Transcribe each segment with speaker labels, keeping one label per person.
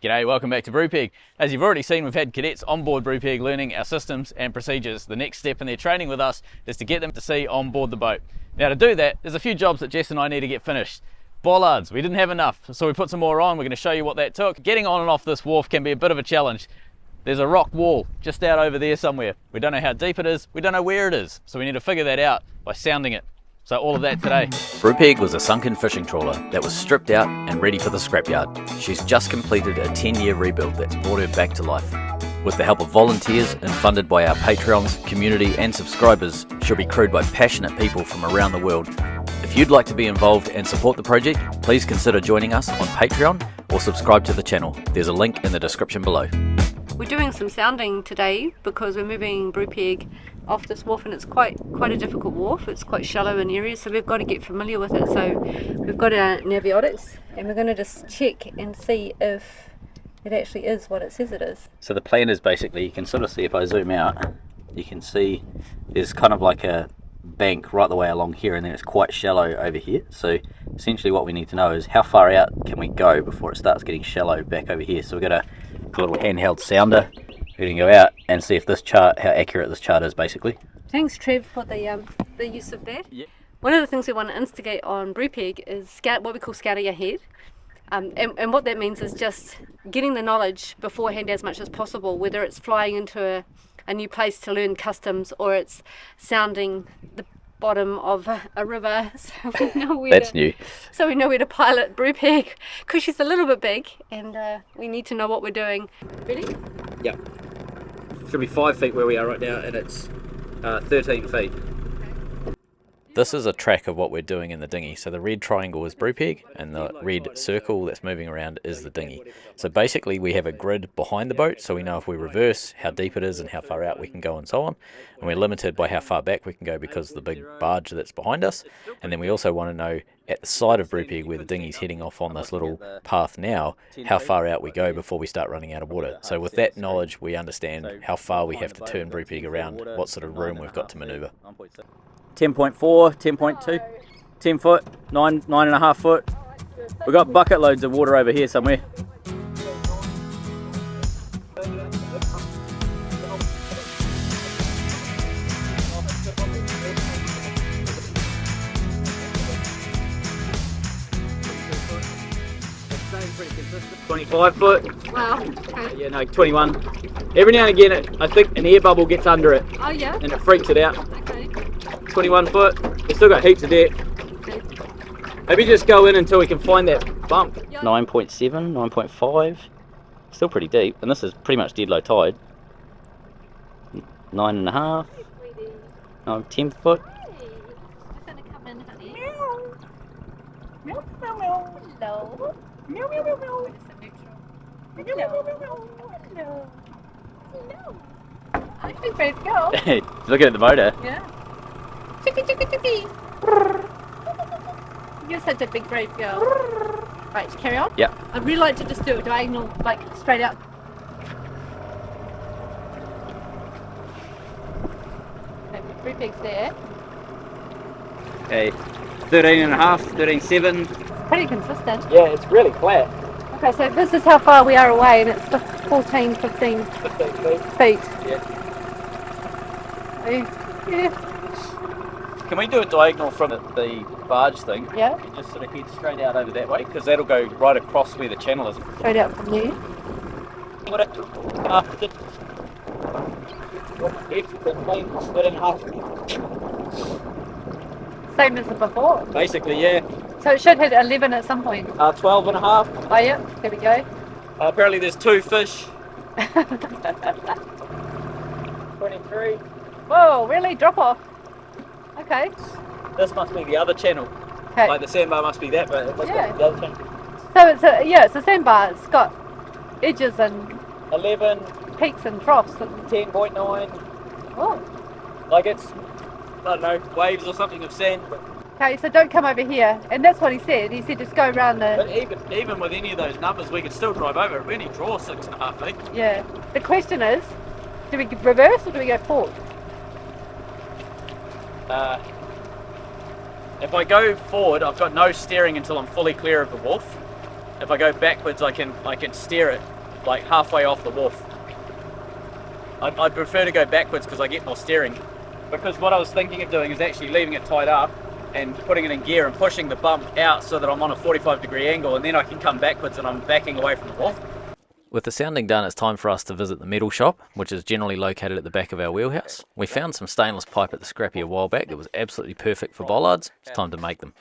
Speaker 1: G'day, welcome back to Brupeg. As you've already seen, we've had cadets on board Brupeg learning our systems and procedures. The next step in their training with us is to get them to sea on board the boat. Now to do that, there's a few jobs that Jess and I need to get finished. Bollards, we didn't have enough, so we put some more on. We're going to show you what that took. Getting on and off this wharf can be a bit of a challenge. There's a rock wall just out over there somewhere. We don't know how deep it is, we don't know where it is, so we need to figure that out by sounding it. So all of that today.
Speaker 2: Brupeg was a sunken fishing trawler that was stripped out and ready for the scrapyard. She's just completed a 10-year rebuild that's brought her back to life. With the help of volunteers and funded by our Patreons, community and subscribers, she'll be crewed by passionate people from around the world. If you'd like to be involved and support the project, please consider joining us on Patreon or subscribe to the channel. There's a link in the description below.
Speaker 3: We're doing some sounding today because we're moving Brupeg off this wharf, and it's quite a difficult wharf. It's quite shallow in areas, so we've got to get familiar with it. So we've got our naviotics and we're going to just check and see if it actually is what it says it is.
Speaker 2: So the plan is basically, you can sort of see if I zoom out, you can see there's kind of like a bank right the way along here, and then it's quite shallow over here. So essentially what we need to know is how far out can we go before it starts getting shallow back over here. So we've got a little handheld sounder. We're going to go out and see if this chart, how accurate this chart is basically.
Speaker 3: Thanks Trev for the use of that.
Speaker 1: Yeah.
Speaker 3: One of the things we want to instigate on Brupeg is what we call scouting ahead. And what that means is just getting the knowledge beforehand as much as possible, whether it's flying into a new place to learn customs or it's sounding the bottom of a river, so we know where so we know where to pilot Brupeg, because she's a little bit big and we need to know what we're doing. Ready?
Speaker 1: Yep. Should be 5 feet where we are right now, and it's 13 feet. This is a track of what we're doing in the dinghy. So the red triangle is Brupeg and the red circle that's moving around is the dinghy. So basically we have a grid behind the boat, so we know if we reverse how deep it is and how far out we can go and so on. And we're limited by how far back we can go because of the big barge that's behind us. And then we also want to know at the side of Brupeg where the dinghy's heading off on this little path now, how far out we go before we start running out of water. So with that knowledge we understand how far we have to turn Brupeg around, what sort of room we've got to manoeuvre.
Speaker 4: 10.4, 10.2, 10 foot, 9.5 foot. We've got bucket loads of water over here somewhere. $25 foot.
Speaker 3: Wow. Okay.
Speaker 4: Yeah, no, 21. Every now and again, I think an air bubble gets under it.
Speaker 3: Oh yeah?
Speaker 4: And it freaks it out.
Speaker 3: Okay.
Speaker 4: 21 foot. We've still got heaps of depth.
Speaker 3: Okay.
Speaker 4: Maybe just go in until we can find that bump.
Speaker 3: Yeah.
Speaker 4: 9.7, 9.5. Still pretty deep, and this is pretty much dead low tide. 9.5. 10 foot.
Speaker 3: Hello. Meow, meow, meow, meow. Hello. Hello. I think ready to go.
Speaker 4: Hey, looking at the motor.
Speaker 3: Yeah. Chicky, chicky, chicky. You're such a big brave girl. Right, carry on?
Speaker 4: Yeah.
Speaker 3: I'd really like to just do a diagonal, like straight up. Okay, Brupeg's there.
Speaker 4: Okay, 13.5, 13.7.
Speaker 3: Pretty consistent.
Speaker 4: Yeah, it's really flat.
Speaker 3: Okay, so this is how far we are away, and it's 14, 15
Speaker 4: 15 feet.
Speaker 3: feet.
Speaker 4: Yeah.
Speaker 3: Yeah.
Speaker 4: Can we do a diagonal from the barge thing?
Speaker 3: Yeah.
Speaker 4: And just sort of head straight out over that way, because that'll go right across where the channel is.
Speaker 3: Straight out from there. Same as the before.
Speaker 4: Basically, yeah.
Speaker 3: So it should hit 11 at some point.
Speaker 4: 12.5.
Speaker 3: Oh yeah, there we go.
Speaker 4: Apparently there's 2 fish. 23.
Speaker 3: Whoa, really? Drop off. Okay.
Speaker 4: This must be the other channel.
Speaker 3: Okay.
Speaker 4: Like the sandbar must be that, but it must
Speaker 3: Yeah.
Speaker 4: be the other channel.
Speaker 3: So it's a sandbar. It's got edges and
Speaker 4: 11,
Speaker 3: peaks and troughs. And,
Speaker 4: 10.9.
Speaker 3: oh.
Speaker 4: Like it's, I don't know, waves or something of sand.
Speaker 3: Okay, so don't come over here. And that's what he said. He said just go around
Speaker 4: But
Speaker 3: the...
Speaker 4: even with any of those numbers, we could still drive over it. We only draw 6.5 feet.
Speaker 3: Yeah. The question is, do we reverse or do we go forward?
Speaker 4: If I go forward, I've got no steering until I'm fully clear of the wharf. if I go backwards, I can steer it like halfway off the wharf. I'd prefer to go backwards because I get more steering. Because what I was thinking of doing is actually leaving it tied up and putting it in gear and pushing the bump out so that I'm on a 45-degree angle, and then I can come backwards and I'm backing away from the wharf.
Speaker 2: With the sounding done, it's time for us to visit the metal shop, which is generally located at the back of our wheelhouse. We found some stainless pipe at the scrappy a while back that was absolutely perfect for bollards. It's time to make them.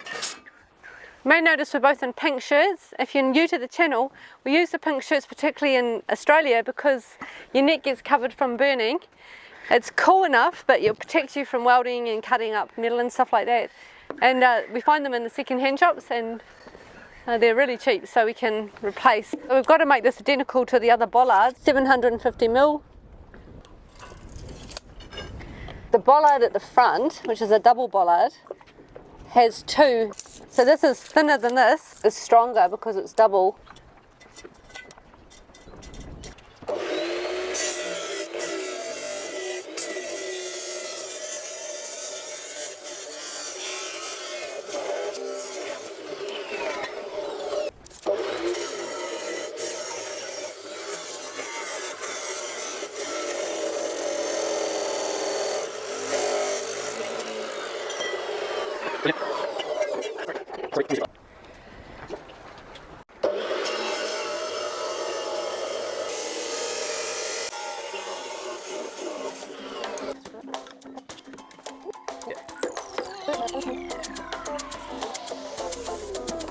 Speaker 3: You may notice we're both in pink shirts. If you're new to the channel, we use the pink shirts particularly in Australia because your neck gets covered from burning. It's cool enough, but it'll protect you from welding and cutting up metal and stuff like that. And we find them in the second-hand shops, and they're really cheap, so we can replace. We've got to make this identical to the other bollards, 750mm. The bollard at the front, which is a double bollard, has two. So this is thinner than this, is stronger because it's double.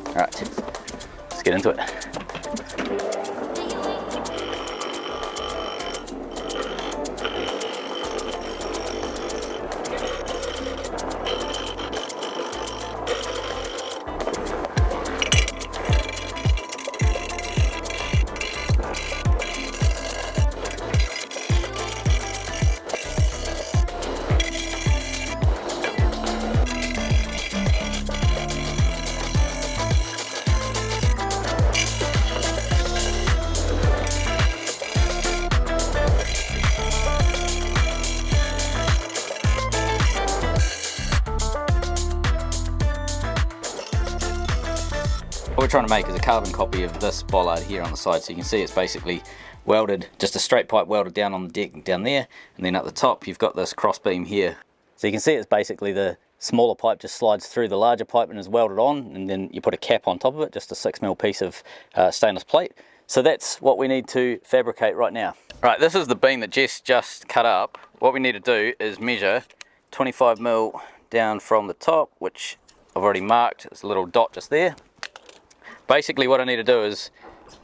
Speaker 2: Alright, let's get into it. What we're trying to make is a carbon copy of this bollard here on the side, so you can see it's basically welded, just a straight pipe welded down on the deck down there, and then at the top you've got this cross beam here. So you can see it's basically the smaller pipe just slides through the larger pipe and is welded on, and then you put a cap on top of it, just a 6mm piece of stainless plate. So that's what we need to fabricate right now. Right, this is the beam that Jess just cut up. What we need to do is measure 25mm down from the top, which I've already marked. It's a little dot just there. Basically what I need to do is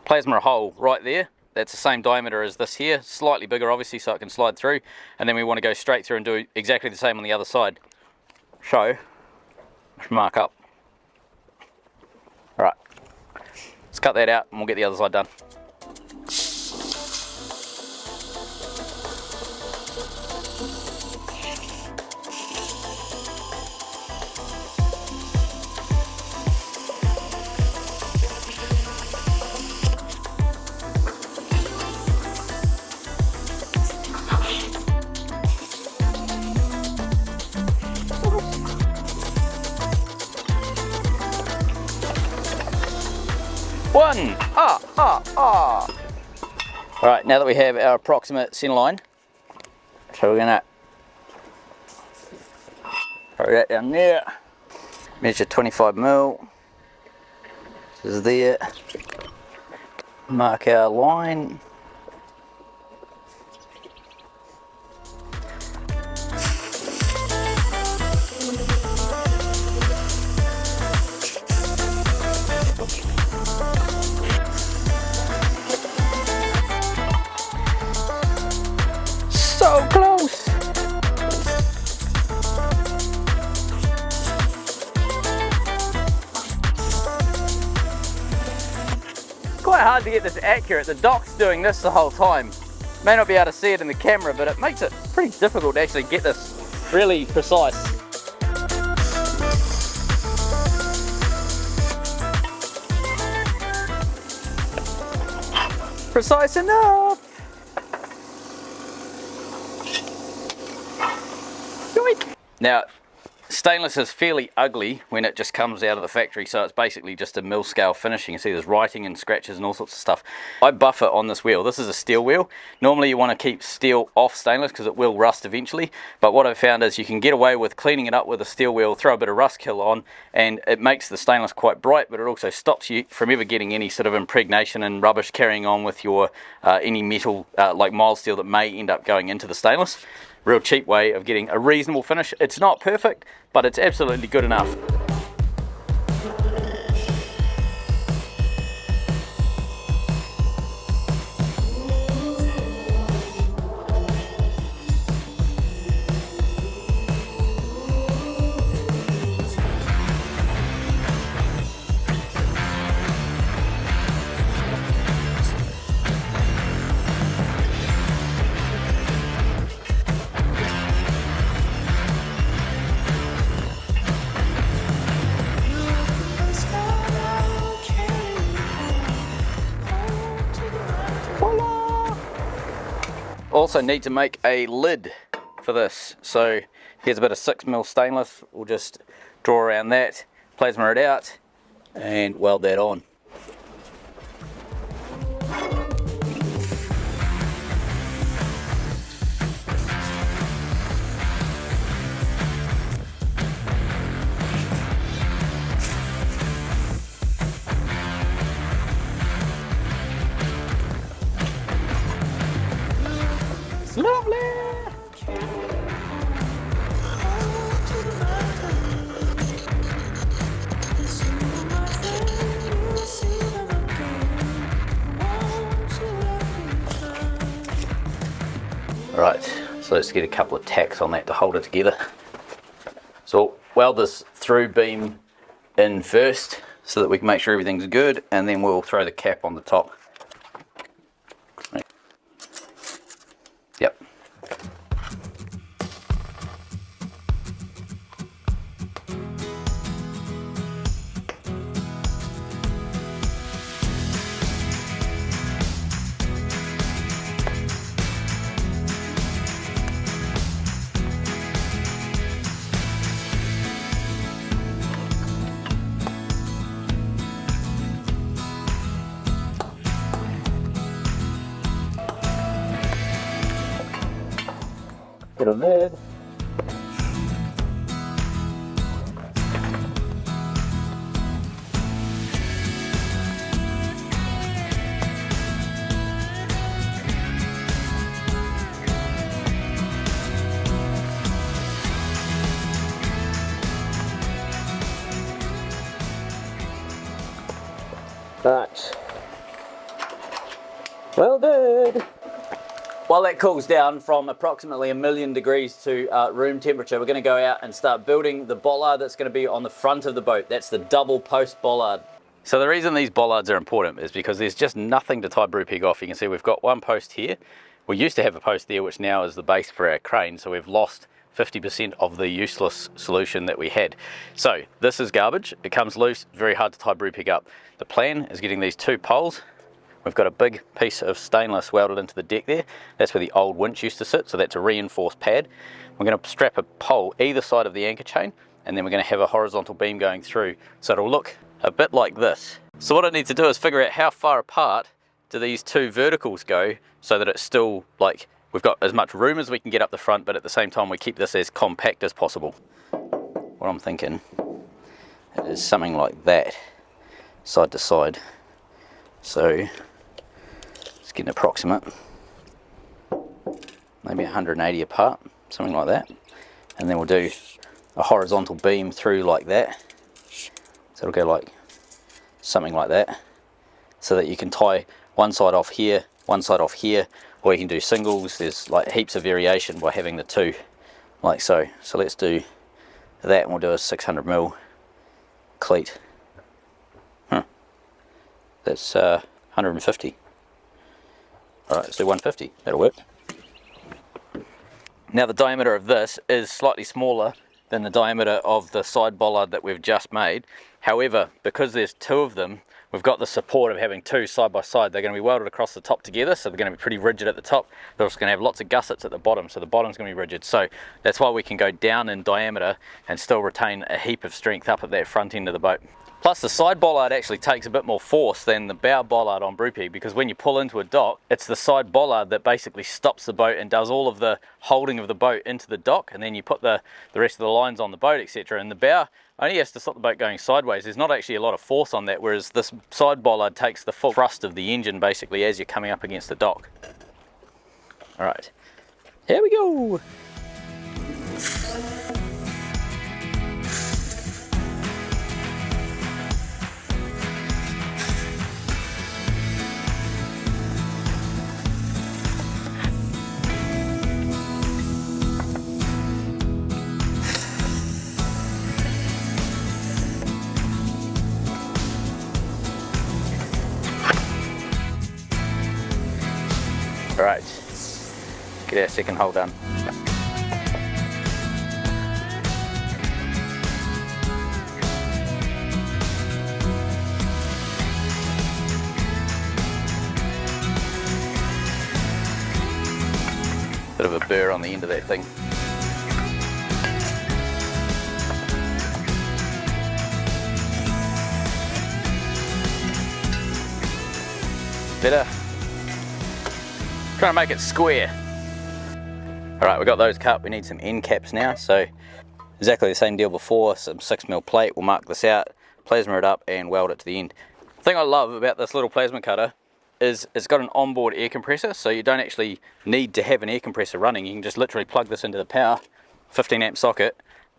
Speaker 2: plasma a hole right there. That's the same diameter as this here, slightly bigger obviously so it can slide through, and then we want to go straight through and do exactly the same on the other side. So, let's mark up. Alright, let's cut that out and we'll get the other side done. One! Alright, now that we have our approximate centre line, so we're going to throw that down there, measure 25mm, this is there, mark our line. So close! Quite hard to get this accurate. The dock's doing this the whole time. May not be able to see it in the camera, but it makes it pretty difficult to actually get this really precise. Precise enough! Now, Stainless is fairly ugly when it just comes out of the factory, so it's basically just a mill scale finish. You can see there's writing and scratches and all sorts of stuff. I buff it on this wheel. This is a steel wheel. Normally you want to keep steel off stainless because it will rust eventually, but what I've found is you can get away with cleaning it up with a steel wheel, throw a bit of rust kill on, and it makes the stainless quite bright, but it also stops you from ever getting any sort of impregnation and rubbish carrying on with your any metal like mild steel that may end up going into the stainless. Real cheap way of getting a reasonable finish. It's not perfect, but it's absolutely good enough. Also need to make a lid for this, so here's a bit of 6mm stainless. We'll just draw around that, plasma it out and weld that on. Lovely! Right, so let's get a couple of tacks on that to hold it together. So weld this through beam in first so that we can make sure everything's good, and then we'll throw the cap on the top. Yep. Get a lid. Right. Well done. While that cools down from approximately 1,000,000 degrees to room temperature, we're going to go out and start building the bollard that's going to be on the front of the boat. That's the double post bollard. So the reason these bollards are important is because there's just nothing to tie Brupeg off. You can see we've got one post here. We used to have a post there, which now is the base for our crane, so we've lost 50% of the useless solution that we had. So this is garbage. It comes loose, very hard to tie Brupeg up. The plan is getting these two poles. We've got a big piece of stainless welded into the deck there. That's where the old winch used to sit, so that's a reinforced pad. We're going to strap a pole either side of the anchor chain, and then we're going to have a horizontal beam going through, so it'll look a bit like this. So what I need to do is figure out how far apart do these two verticals go, so that it's still like we've got as much room as we can get up the front, but at the same time we keep this as compact as possible. What I'm thinking is something like that, side to side. So get an approximate, maybe 180 apart, something like that, and then we'll do a horizontal beam through like that, so it'll go like something like that, so that you can tie one side off here, one side off here, or you can do singles. There's like heaps of variation by having the two like so. So let's do that, and we'll do a 600mm cleat. That's 150. Alright, let's do 150, that'll work. Now the diameter of this is slightly smaller than the diameter of the side bollard that we've just made. However, because there's two of them, we've got the support of having two side by side. They're going to be welded across the top together, so they're going to be pretty rigid at the top. They're also going to have lots of gussets at the bottom, so the bottom's going to be rigid. So that's why we can go down in diameter and still retain a heap of strength up at that front end of the boat. Plus the side bollard actually takes a bit more force than the bow bollard on Brupeg, because when you pull into a dock, it's the side bollard that basically stops the boat and does all of the holding of the boat into the dock, and then you put the rest of the lines on the boat, etc. And the bow only has to stop the boat going sideways. There's not actually a lot of force on that, whereas this side bollard takes the full thrust of the engine basically as you're coming up against the dock. Alright, here we go! Alright, get our second hole done. Bit of a burr on the end of that thing. Better. Trying to make it square. Alright, we've got those cut. We need some end caps now. So exactly the same deal before. Some 6mm plate. We'll mark this out, plasma it up and weld it to the end. The thing I love about this little plasma cutter is it's got an onboard air compressor, so you don't actually need to have an air compressor running. You can just literally plug this into the power 15 amp socket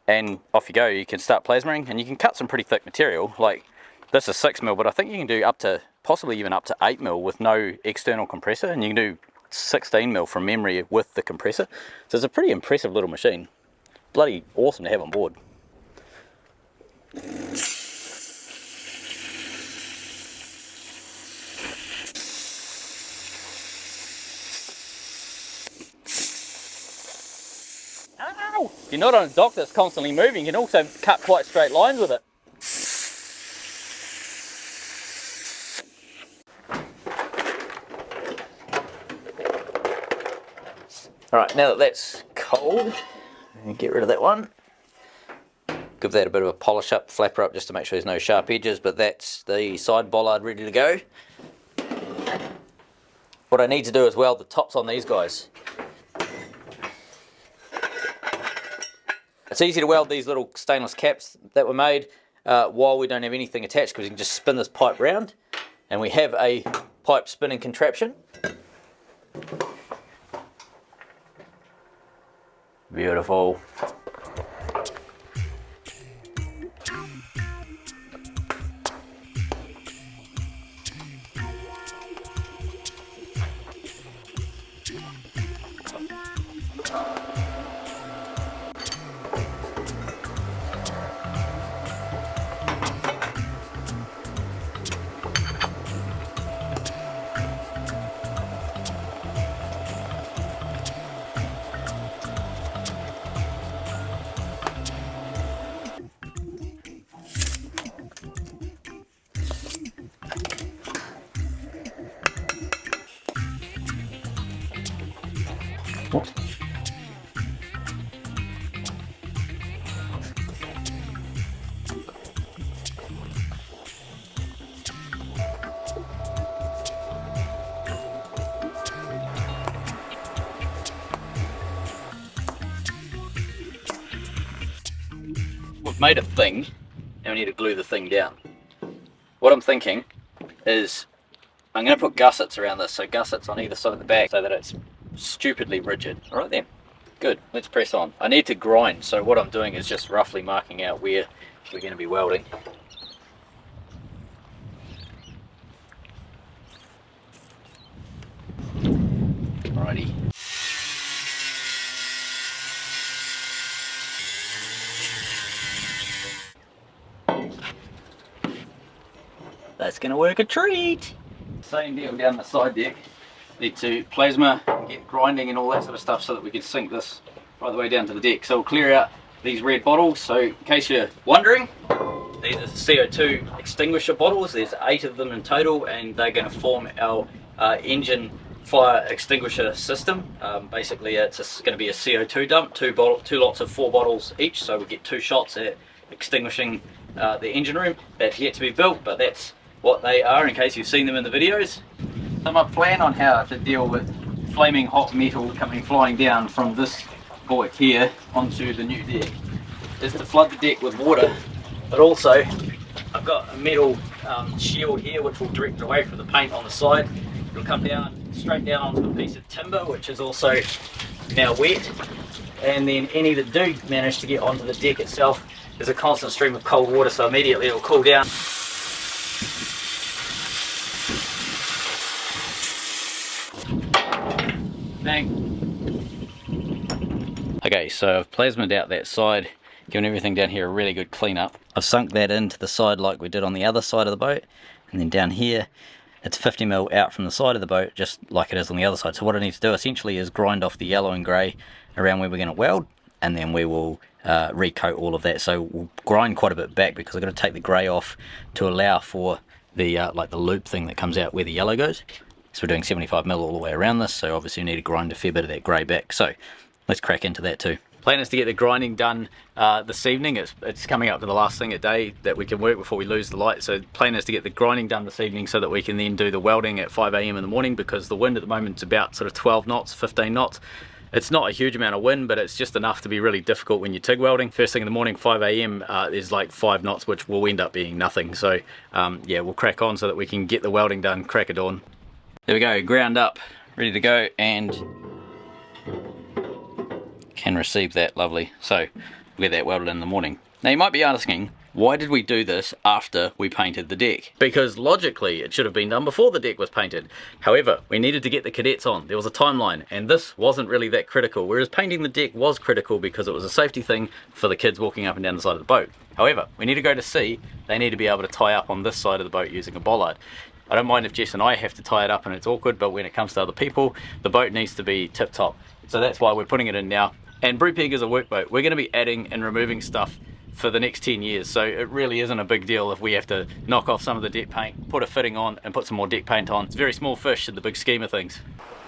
Speaker 2: and off you go. You can start plasmaing, and you can cut some pretty thick material. Like this is 6mm, but I think you can do up to possibly even up to 8mm with no external compressor, and you can do 16mm from memory with the compressor. So it's a pretty impressive little machine. Bloody awesome to have on board. Ow! If you're not on a dock that's constantly moving, you can also cut quite straight lines with it. Alright, now that that's cold, get rid of that one. Give that a bit of a polish up, flapper up, just to make sure there's no sharp edges, but that's the side bollard ready to go. What I need to do as well, the tops on these guys. It's easy to weld these little stainless caps that were made while we don't have anything attached, because you can just spin this pipe round, and we have a pipe spinning contraption. Beautiful. We've made a thing and we need to glue the thing down. What I'm thinking is I'm going to put gussets around this, so gussets on either side of the back so that it's stupidly rigid. Alright then, good, let's press on. I need to grind, so what I'm doing is just roughly marking out where we're going to be welding. Alrighty. That's going to work a treat. Same deal down the side deck. Need to plasma, get grinding and all that sort of stuff so that we can sink this right the way down to the deck. So we'll clear out these red bottles. So in case you're wondering, These are CO2 extinguisher bottles. There's 8 of them in total, and they're going to form our engine fire extinguisher system. Basically, it's going to be a CO2 dump, two lots of 4 bottles each, so we get 2 shots at extinguishing the engine room. That's yet to be built, but that's what they are in case you've seen them in the videos. So my plan on how to deal with flaming hot metal coming flying down from this void here onto the new deck is to flood the deck with water, but also I've got a metal shield here which will direct it away from the paint on the side. It'll come down straight down onto a piece of timber which is also now wet, and then any that do manage to get onto the deck itself, there's a constant stream of cold water, so immediately it'll cool down. Bang. Okay, so I've plasmed out that side, given everything down here a really good clean up. I've sunk that into the side like we did on the other side of the boat, and then down here it's 50mm out from the side of the boat just like it is on the other side. So what I need to do essentially is grind off the yellow and grey around where we're going to weld, and then we will recoat all of that. So we'll grind quite a bit back because I've got to take the grey off to allow for the like the loop thing that comes out where the yellow goes. So we're doing 75mm all the way around this, so obviously we need to grind a fair bit of that grey back. So let's crack into that too. Plan is to get the grinding done this evening. It's coming up to the last thing a day that we can work before we lose the light. So plan is to get the grinding done this evening so that we can then do the welding at 5 AM in the morning, because the wind at the moment is about sort of 12 knots, 15 knots. It's not a huge amount of wind, but it's just enough to be really difficult when you're TIG welding. First thing in the morning, 5 AM, is like 5 knots, which will end up being nothing. So yeah, we'll crack on so that we can get the welding done crack of dawn. There we go, ground up, ready to go, and can receive that. Lovely. So we'll get that welded in the morning. Now you might be asking, why did we do this after we painted the deck? Because logically it should have been done before the deck was painted. However, we needed to get the cadets on. There was a timeline, and this wasn't really that critical, whereas painting the deck was critical because it was a safety thing for the kids walking up and down the side of the boat. However, we need to go to sea. They need to be able to tie up on this side of the boat using a bollard. I don't mind if Jess and I have to tie it up and it's awkward, but when it comes to other people, the boat needs to be tip top. So that's why we're putting it in now. And Brupeg is a workboat. We're going to be adding and removing stuff for the next 10 years, so it really isn't a big deal if we have to knock off some of the deck paint, put a fitting on and put some more deck paint on. It's very small fish in the big scheme of things.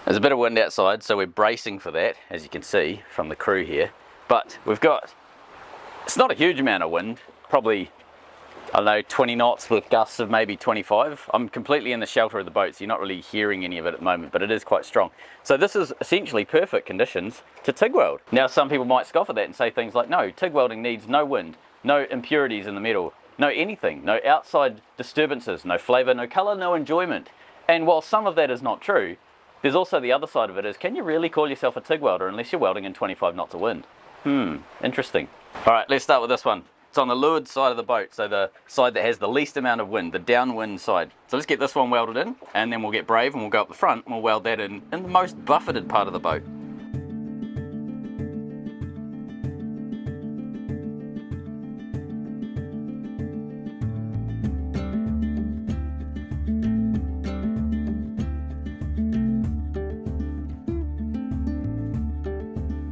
Speaker 2: There's a bit of wind outside, so we're bracing for that, as you can see from the crew here. But we've got, it's not a huge amount of wind, probably, I don't know, 20 knots with gusts of maybe 25. I'm completely in the shelter of the boat, so you're not really hearing any of it at the moment, but it is quite strong. So this is essentially perfect conditions to TIG weld. Now some people might scoff at that and say things like, no, TIG welding needs no wind, no impurities in the metal, no anything, no outside disturbances, no flavour, no colour, no enjoyment. And while some of that is not true, there's also the other side of it is, can you really call yourself a TIG welder unless you're welding in 25 knots of wind? Interesting. Alright, let's start with this one. It's on the leeward side of the boat, so the side that has the least amount of wind, the downwind side. So let's get this one welded in, and then we'll get brave and we'll go up the front and we'll weld that in the most buffeted part of the boat.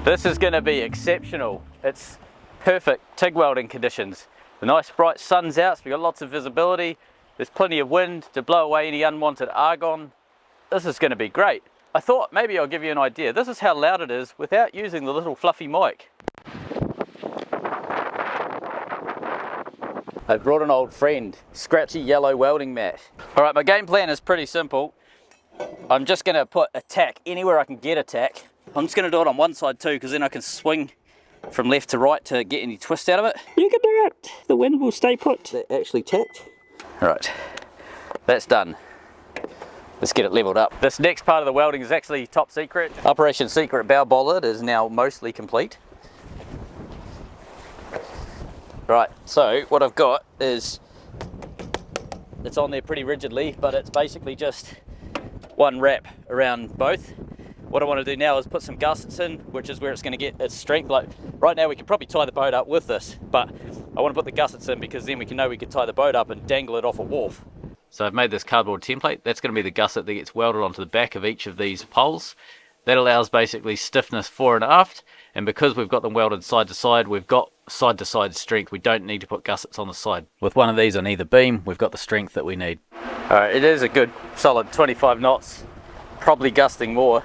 Speaker 2: This is going to be exceptional. It's perfect TIG welding conditions. The nice bright sun's out, so we've got lots of visibility. There's plenty of wind to blow away any unwanted argon. This is going to be great. I thought maybe I'll give you an idea. This is how loud it is without using the little fluffy mic. I brought an old friend, scratchy yellow welding mat. Alright, my game plan is pretty simple. I'm just going to put a tack anywhere I can get a tack. I'm just going to do it on one side too, because then I can swing from left to right to get any twist out of it. You can do it. The wind will stay put. That actually tacked. Alright, that's done. Let's get it leveled up. This next part of the welding is actually top secret. Operation Secret Bow Bollard is now mostly complete. Right, so what I've got is, it's on there pretty rigidly, but it's basically just one wrap around both. What I want to do now is put some gussets in, which is where it's going to get its strength. Like right now we can probably tie the boat up with this, but I want to put the gussets in because then we can know we can tie the boat up and dangle it off a wharf. So I've made this cardboard template. That's going to be the gusset that gets welded onto the back of each of these poles. That allows basically stiffness fore and aft, and because we've got them welded side to side, we've got side to side strength. We don't need to put gussets on the side. With one of these on either beam, we've got the strength that we need.
Speaker 4: Alright, it is a good solid 25 knots, probably gusting more,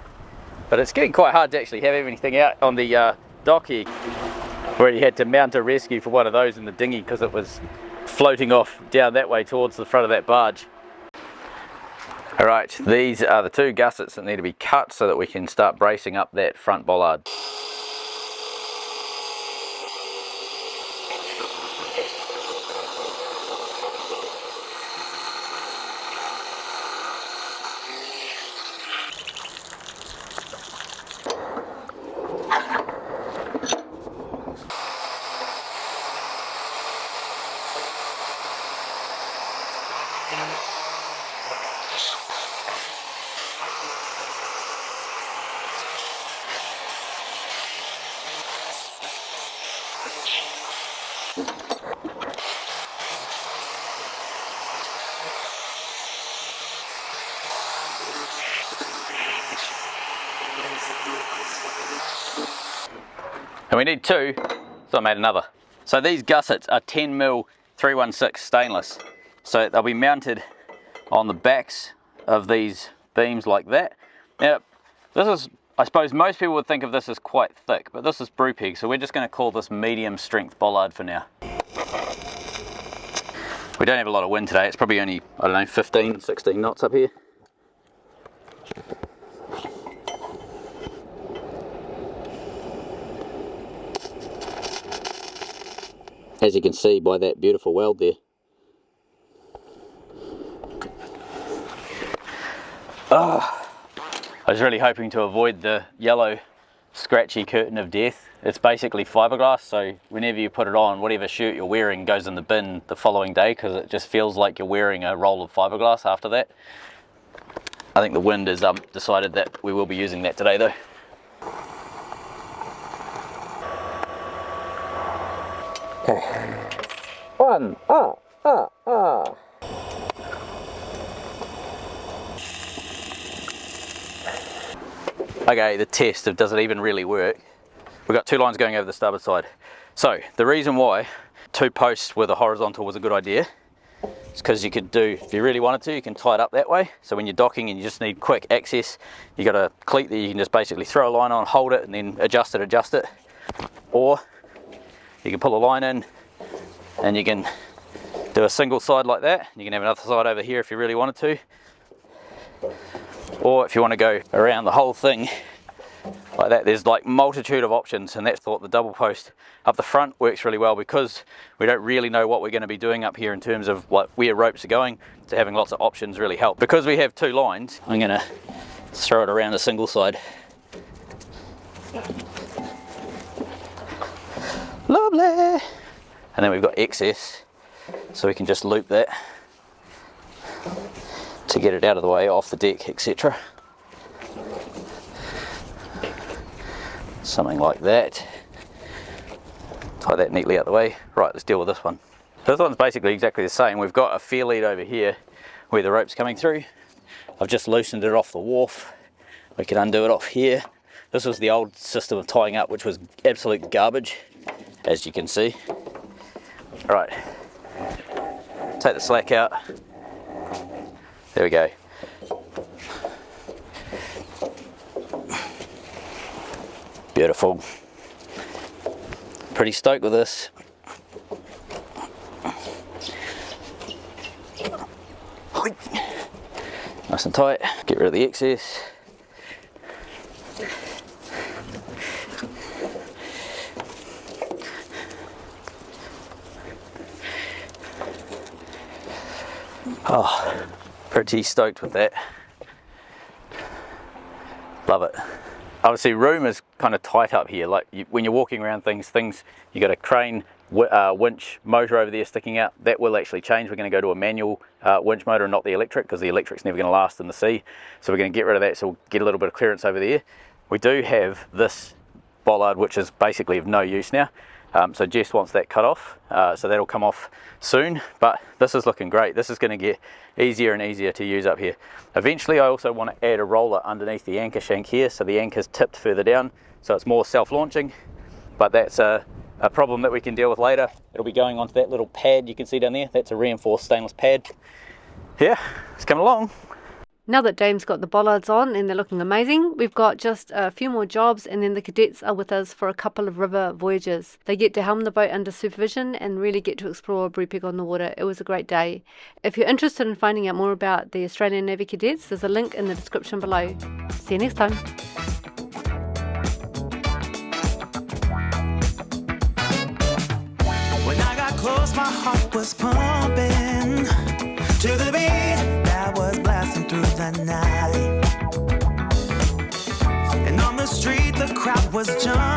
Speaker 4: but it's getting quite hard to actually have everything out on the dock here. We already had to mount a rescue for one of those in the dinghy because it was floating off down that way towards the front of that barge. Alright, these are the two gussets that need to be cut so that we can start bracing up that front bollard. And we need two, so I made another. So these gussets are 10mm 316 stainless. So they'll be mounted on the backs of these beams like that. Now, this is, I suppose most people would think of this as quite thick, but this is Brupeg, so we're just going to call this medium strength bollard for now. We don't have a lot of wind today, it's probably only, I don't know, 15, 16 knots up here. As you can see by that beautiful weld there. I was really hoping to avoid the yellow scratchy curtain of death. It's basically fiberglass, so whenever you put it on, whatever shirt you're wearing goes in the bin the following day because it just feels like you're wearing a roll of fiberglass after that. I think the wind has decided that we will be using that today though. Okay. One, Okay, the test of does it even really work. We've got two lines going over the starboard side. So the reason why two posts with a horizontal was a good idea is because you could do, if you really wanted to, you can tie it up that way. So when you're docking and you just need quick access, you got a cleat that you can just basically throw a line on, hold it, and then adjust it. Or you can pull a line in and you can do a single side like that. You can have another side over here if you really wanted to. Or if you want to go around the whole thing like that, there's like multitude of options, and that's what the double post up the front works really well because we don't really know what we're going to be doing up here in terms of where ropes are going, so having lots of options really help. Because we have two lines, I'm going to throw it around a single side. Lovely! And then we've got excess, so we can just loop that to get it out of the way, off the deck, etc. Something like that. Tie that neatly out the way. Right, let's deal with this one. So this one's basically exactly the same. We've got a fair lead over here where the rope's coming through. I've just loosened it off the wharf. We can undo it off here. This was the old system of tying up, which was absolute garbage, as you can see. All right, take the slack out. There we go. Beautiful. Pretty stoked with this. Nice and tight. Get rid of the excess. Oh, pretty stoked with that. Love it. Obviously room is kind of tight up here, like when you're walking around things you got a crane winch motor over there sticking out. That will actually change. We're going to go to a manual winch motor and not the electric, because the electric's never going to last in the sea, so we're going to get rid of that, so we'll get a little bit of clearance over there. We do have this bollard which is basically of no use now, so Jess wants that cut off, so that'll come off soon, but this is looking great. This is going to get easier and easier to use up here. Eventually I also want to add a roller underneath the anchor shank here, so the anchor's tipped further down, so it's more self-launching, but that's a a problem that we can deal with later. It'll be going onto that little pad you can see down there. That's a reinforced stainless pad. Yeah, it's coming along.
Speaker 3: Now that Dame's got the bollards on and they're looking amazing, we've got just a few more jobs, and then the cadets are with us for a couple of river voyages. They get to helm the boat under supervision and really get to explore Brupeg on the water. It was a great day. If you're interested in finding out more about the Australian Navy Cadets, there's a link in the description below. See you next time.
Speaker 5: When I got close, my heart was pumping to the beat that was blasting through the night. And on the street, the crowd was jumping.